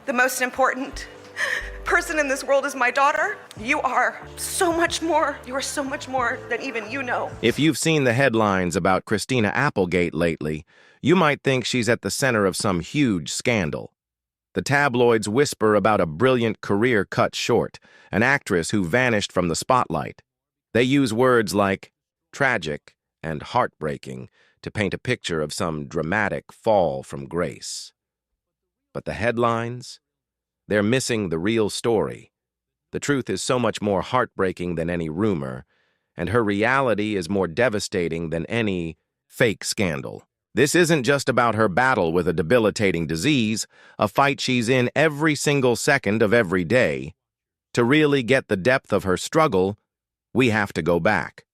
The most important person in this world is my daughter. You are so much more. You are so much more than even you know. If you've seen the headlines about Christina Applegate lately, you might think she's at the center of some huge scandal. The tabloids whisper about a brilliant career cut short, an actress who vanished from the spotlight. They use words like tragic and heartbreaking to paint a picture of some dramatic fall from grace. But the headlines? They're missing the real story. The truth is so much more heartbreaking than any rumor, and her reality is more devastating than any fake scandal. This isn't just about her battle with a debilitating disease, a fight she's in every single second of every day. To really get the depth of her struggle, we have to go back.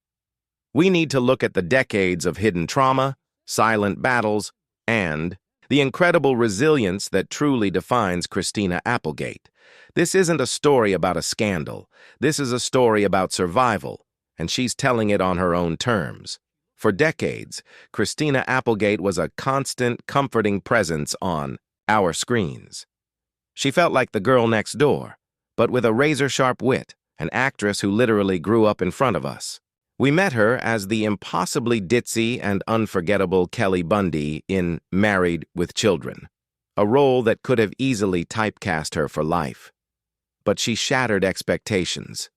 We need to look at the decades of hidden trauma, silent battles, and the incredible resilience that truly defines Christina Applegate. This isn't a story about a scandal. This is a story about survival, and she's telling it on her own terms. For decades, Christina Applegate was a constant, comforting presence on our screens. She felt like the girl next door, but with a razor-sharp wit, an actress who literally grew up in front of us. We met her as the impossibly ditzy and unforgettable Kelly Bundy in Married with Children, a role that could have easily typecast her for life. But she shattered expectations.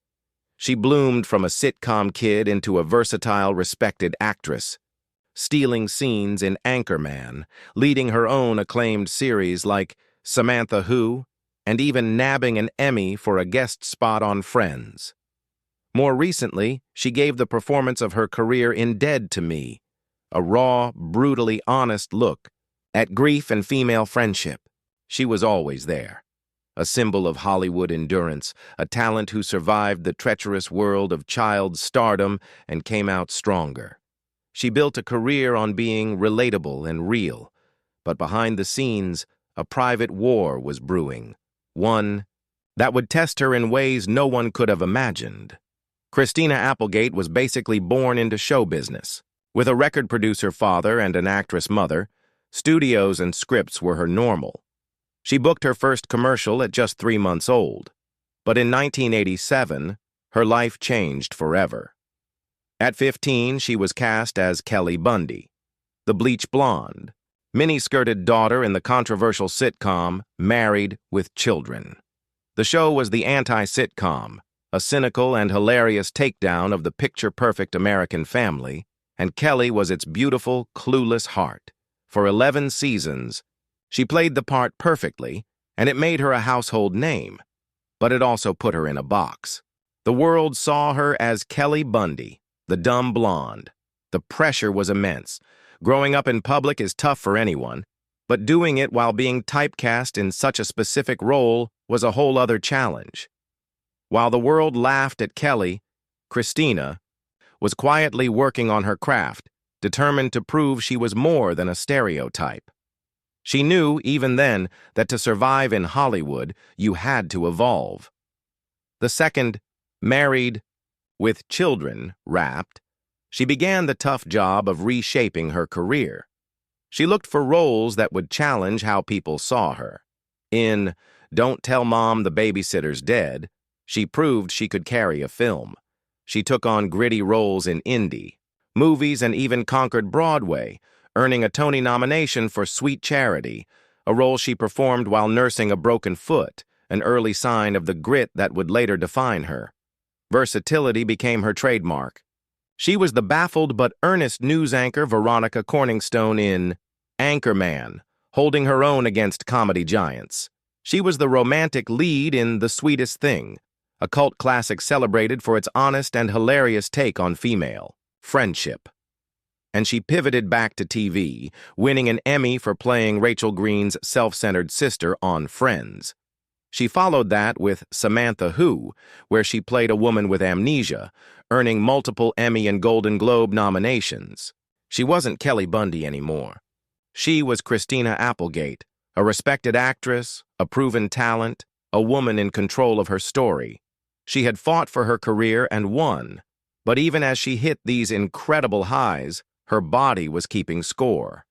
She bloomed from a sitcom kid into a versatile, respected actress, stealing scenes in Anchorman, leading her own acclaimed series like Samantha Who, and even nabbing an Emmy for a guest spot on Friends. More recently, she gave the performance of her career in Dead to Me, a raw, brutally honest look at grief and female friendship. She was always there. A symbol of Hollywood endurance, a talent who survived the treacherous world of child stardom and came out stronger. She built a career on being relatable and real, but behind the scenes, a private war was brewing, one that would test her in ways no one could have imagined. Christina Applegate was basically born into show business. With a record producer father and an actress mother, studios and scripts were her normal. She booked her first commercial at just 3 months old. But in 1987, her life changed forever. At 15, she was cast as Kelly Bundy, the bleach blonde, mini-skirted daughter in the controversial sitcom Married with Children. The show was the anti-sitcom, a cynical and hilarious takedown of the picture-perfect American family, and Kelly was its beautiful, clueless heart. For 11 seasons, she played the part perfectly, and it made her a household name. But it also put her in a box. The world saw her as Kelly Bundy, the dumb blonde. The pressure was immense. Growing up in public is tough for anyone, but doing it while being typecast in such a specific role was a whole other challenge. While the world laughed at Kelly, Christina was quietly working on her craft, determined to prove she was more than a stereotype. She knew, even then, that to survive in Hollywood, you had to evolve. The second, Married with Children, wrapped, she began the tough job of reshaping her career. She looked for roles that would challenge how people saw her. In Don't Tell Mom the Babysitter's Dead, she proved she could carry a film. She took on gritty roles in indie movies and even conquered Broadway, earning a Tony nomination for Sweet Charity, a role she performed while nursing a broken foot, an early sign of the grit that would later define her. Versatility became her trademark. She was the baffled but earnest news anchor Veronica Corningstone in Anchorman, holding her own against comedy giants. She was the romantic lead in The Sweetest Thing, a cult classic celebrated for its honest and hilarious take on female friendship. And she pivoted back to TV, winning an Emmy for playing Rachel Green's self-centered sister on Friends. She followed that with Samantha Who, where she played a woman with amnesia, earning multiple Emmy and Golden Globe nominations. She wasn't Kelly Bundy anymore. She was Christina Applegate, a respected actress, a proven talent, a woman in control of her story. She had fought for her career and won, but even as she hit these incredible highs, her body was keeping score.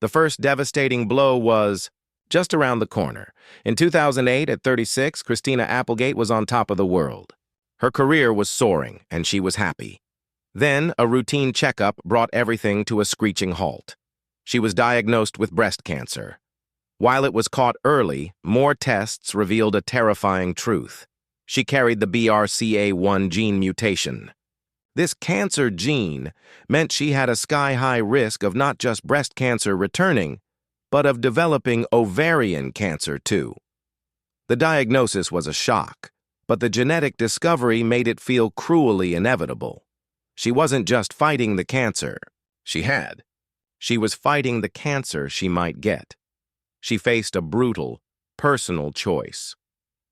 The first devastating blow was just around the corner. In 2008, at 36, Christina Applegate was on top of the world. Her career was soaring, and she was happy. Then, a routine checkup brought everything to a screeching halt. She was diagnosed with breast cancer. While it was caught early, more tests revealed a terrifying truth. She carried the BRCA1 gene mutation. This cancer gene meant she had a sky-high risk of not just breast cancer returning, but of developing ovarian cancer too. The diagnosis was a shock, but the genetic discovery made it feel cruelly inevitable. She wasn't just fighting the cancer she was fighting the cancer she might get. She faced a brutal, personal choice.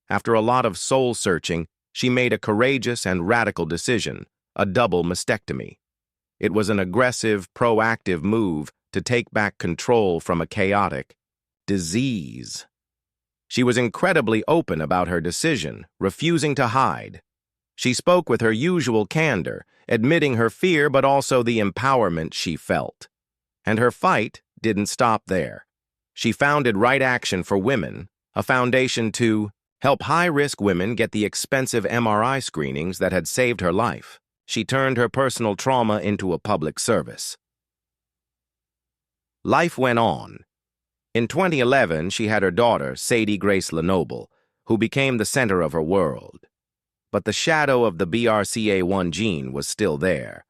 After a lot of soul-searching, she made a courageous and radical decision, a double mastectomy. It was an aggressive, proactive move to take back control from a chaotic disease. She was incredibly open about her decision, refusing to hide. She spoke with her usual candor, admitting her fear but also the empowerment she felt. And her fight didn't stop there. She founded Right Action for Women, a foundation to help high-risk women get the expensive MRI screenings that had saved her life. She turned her personal trauma into a public service. Life went on. In 2011, she had her daughter, Sadie Grace Lenoble, who became the center of her world. But the shadow of the BRCA1 gene was still there.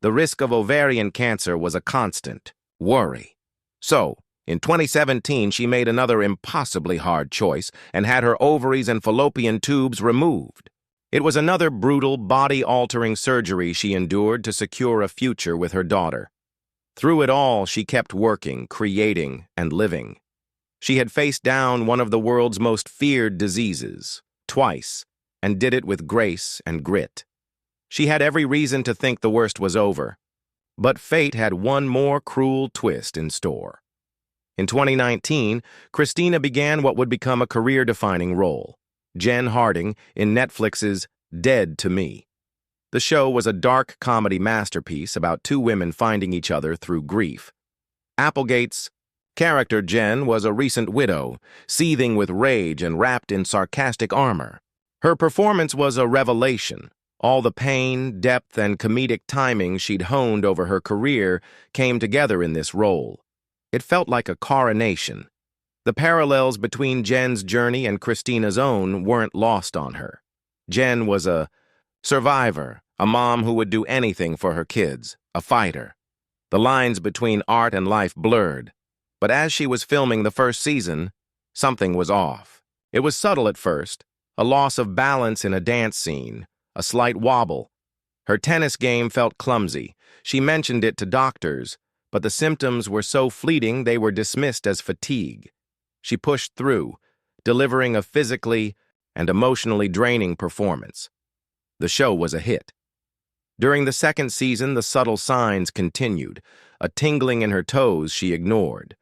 The risk of ovarian cancer was a constant worry. So, in 2017, she made another impossibly hard choice and had her ovaries and fallopian tubes removed. It was another brutal, body-altering surgery she endured to secure a future with her daughter. Through it all, she kept working, creating, and living. She had faced down one of the world's most feared diseases, twice, and did it with grace and grit. She had every reason to think the worst was over, but fate had one more cruel twist in store. In 2019, Christina began what would become a career-defining role, Jen Harding in Netflix's Dead to Me. The show was a dark comedy masterpiece about two women finding each other through grief. Applegate's character, Jen, was a recent widow, seething with rage and wrapped in sarcastic armor. Her performance was a revelation. All the pain, depth, and comedic timing she'd honed over her career came together in this role. It felt like a coronation. The parallels between Jen's journey and Christina's own weren't lost on her. Jen was a survivor, a mom who would do anything for her kids, a fighter. The lines between art and life blurred. But as she was filming the first season, something was off. It was subtle at first, a loss of balance in a dance scene, a slight wobble. Her tennis game felt clumsy. She mentioned it to doctors, but the symptoms were so fleeting they were dismissed as fatigue. She pushed through, delivering a physically and emotionally draining performance. The show was a hit. During the second season, the subtle signs continued. A tingling in her toes she ignored.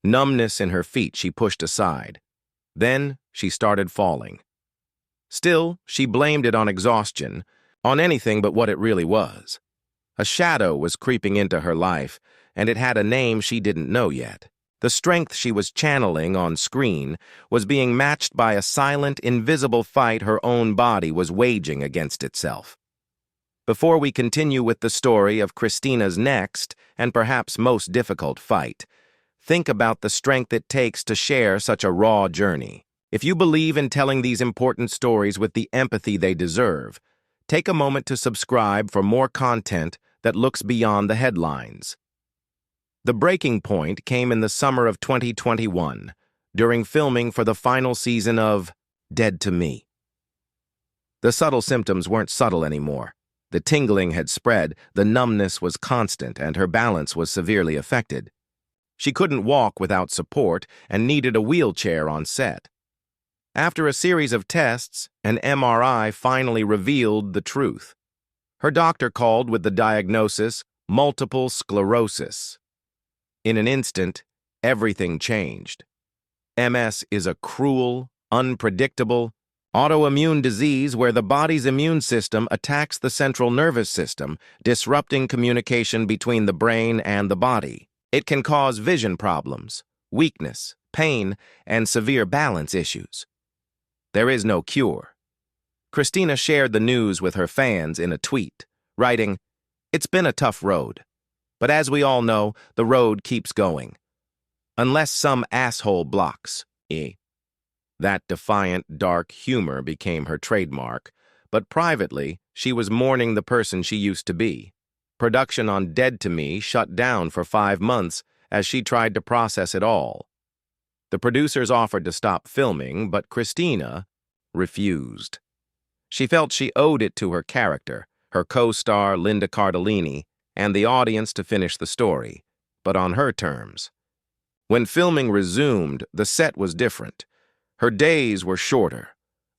Numbness in her feet she pushed aside. Then she started falling. Still, she blamed it on exhaustion, on anything but what it really was. A shadow was creeping into her life, and it had a name she didn't know yet. The strength she was channeling on screen was being matched by a silent, invisible fight her own body was waging against itself. Before we continue with the story of Christina's next, and perhaps most difficult fight, think about the strength it takes to share such a raw journey. If you believe in telling these important stories with the empathy they deserve, take a moment to subscribe for more content that looks beyond the headlines. The breaking point came in the summer of 2021, during filming for the final season of Dead to Me. The subtle symptoms weren't subtle anymore. The tingling had spread, the numbness was constant, and her balance was severely affected. She couldn't walk without support and needed a wheelchair on set. After a series of tests, an MRI finally revealed the truth. Her doctor called with the diagnosis, multiple sclerosis. In an instant, everything changed. MS is a cruel, unpredictable, autoimmune disease where the body's immune system attacks the central nervous system, disrupting communication between the brain and the body. It can cause vision problems, weakness, pain, and severe balance issues. There is no cure. Christina shared the news with her fans in a tweet, writing, "It's been a tough road. But as we all know, the road keeps going. Unless some asshole blocks, eh?" That defiant, dark humor became her trademark, but privately, she was mourning the person she used to be. Production on Dead to Me shut down for 5 months as she tried to process it all. The producers offered to stop filming, but Christina refused. She felt she owed it to her character, her co-star Linda Cardellini, and the audience to finish the story, but on her terms. When filming resumed, the set was different. Her days were shorter.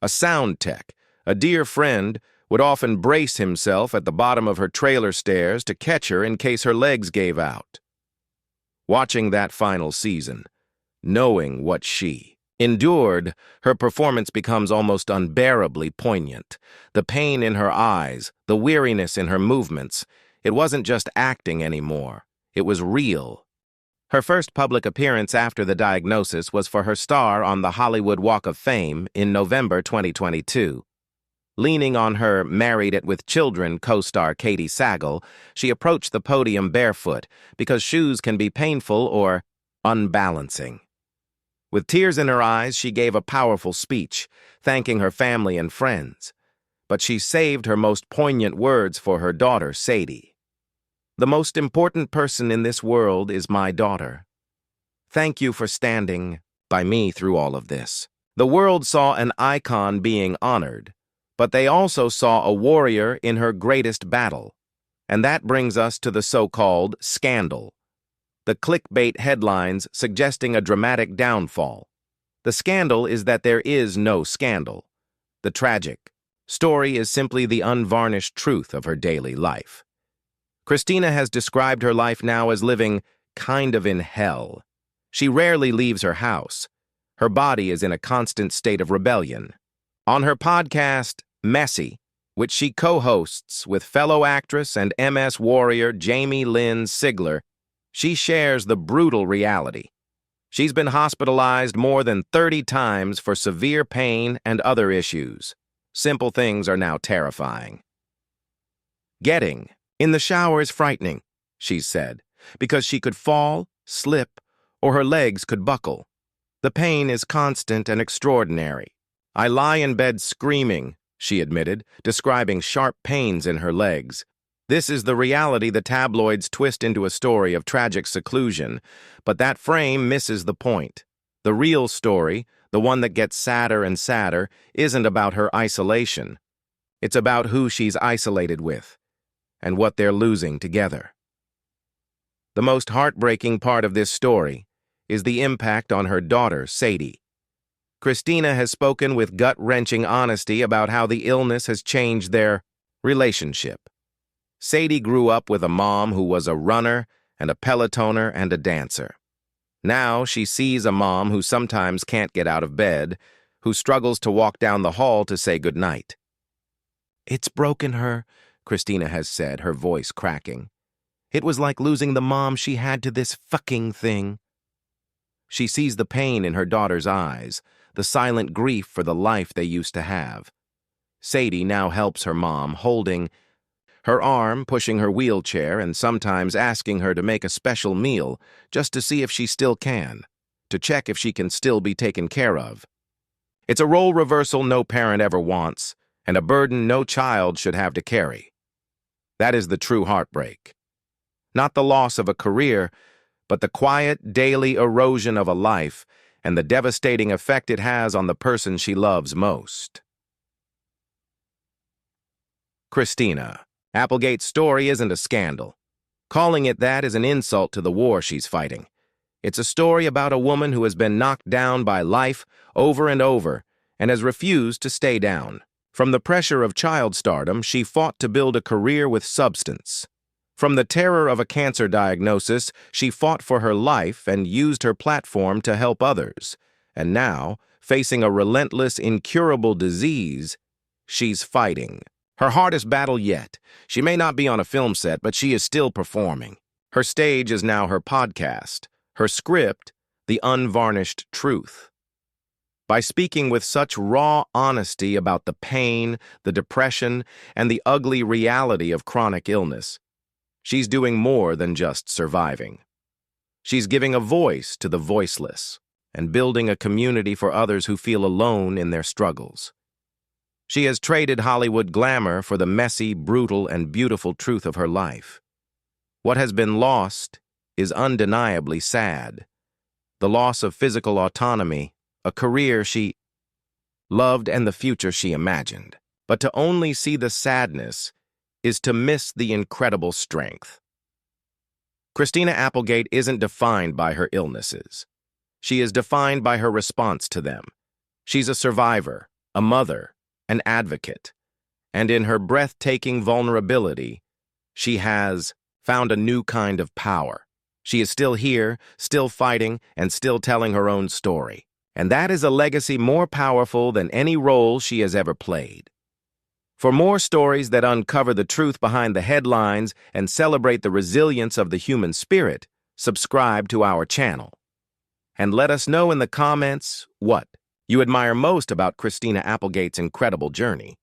A sound tech, a dear friend, would often brace himself at the bottom of her trailer stairs to catch her in case her legs gave out. Watching that final season, knowing what she endured, her performance becomes almost unbearably poignant. The pain in her eyes, the weariness in her movements, it wasn't just acting anymore. It was real. Her first public appearance after the diagnosis was for her star on the Hollywood Walk of Fame in November 2022. Leaning on her Married It with Children co-star Katie Sagal, she approached the podium barefoot because shoes can be painful or unbalancing. With tears in her eyes, she gave a powerful speech, thanking her family and friends. But she saved her most poignant words for her daughter, Sadie. "The most important person in this world is my daughter. Thank you for standing by me through all of this." The world saw an icon being honored, but they also saw a warrior in her greatest battle. And that brings us to the so-called scandal. The clickbait headlines suggesting a dramatic downfall. The scandal is that there is no scandal. The tragic story is simply the unvarnished truth of her daily life. Christina has described her life now as living kind of in hell. She rarely leaves her house. Her body is in a constant state of rebellion. On her podcast, Messy, which she co-hosts with fellow actress and MS warrior Jamie Lynn Sigler, she shares the brutal reality. She's been hospitalized more than 30 times for severe pain and other issues. Simple things are now terrifying. "Getting in the shower is frightening," she said, because she could fall, slip, or her legs could buckle. "The pain is constant and extraordinary. I lie in bed screaming," she admitted, describing sharp pains in her legs. This is the reality the tabloids twist into a story of tragic seclusion, but that frame misses the point. The real story, the one that gets sadder and sadder, isn't about her isolation. It's about who she's isolated with and what they're losing together. The most heartbreaking part of this story is the impact on her daughter, Sadie. Christina has spoken with gut-wrenching honesty about how the illness has changed their relationship. Sadie grew up with a mom who was a runner and a Pelotoner and a dancer. Now she sees a mom who sometimes can't get out of bed, who struggles to walk down the hall to say goodnight. "It's broken her," Christina has said, her voice cracking. "It was like losing the mom she had to this fucking thing." She sees the pain in her daughter's eyes, the silent grief for the life they used to have. Sadie now helps her mom, holding her arm, pushing her wheelchair, and sometimes asking her to make a special meal just to see if she still can, to check if she can still be taken care of. It's a role reversal no parent ever wants, and a burden no child should have to carry. That is the true heartbreak. Not the loss of a career, but the quiet, daily erosion of a life and the devastating effect it has on the person she loves most. Christina Applegate's story isn't a scandal. Calling it that is an insult to the war she's fighting. It's a story about a woman who has been knocked down by life over and over and has refused to stay down. From the pressure of child stardom, she fought to build a career with substance. From the terror of a cancer diagnosis, she fought for her life and used her platform to help others. And now, facing a relentless, incurable disease, she's fighting. Her hardest battle yet. She may not be on a film set, but she is still performing. Her stage is now her podcast. Her script, the the unvarnished truth. By speaking with such raw honesty about the pain, the depression, and the ugly reality of chronic illness, she's doing more than just surviving. She's giving a voice to the voiceless and building a community for others who feel alone in their struggles. She has traded Hollywood glamour for the messy, brutal, and beautiful truth of her life. What has been lost is undeniably sad. The loss of physical autonomy, a career she loved, and the future she imagined. But to only see the sadness is to miss the incredible strength. Christina Applegate isn't defined by her illnesses. She is defined by her response to them. She's a survivor, a mother, an advocate, and in her breathtaking vulnerability, she has found a new kind of power. She is still here, still fighting, and still telling her own story. And that is a legacy more powerful than any role she has ever played. For more stories that uncover the truth behind the headlines and celebrate the resilience of the human spirit, subscribe to our channel. And let us know in the comments what you admire most about Christina Applegate's incredible journey.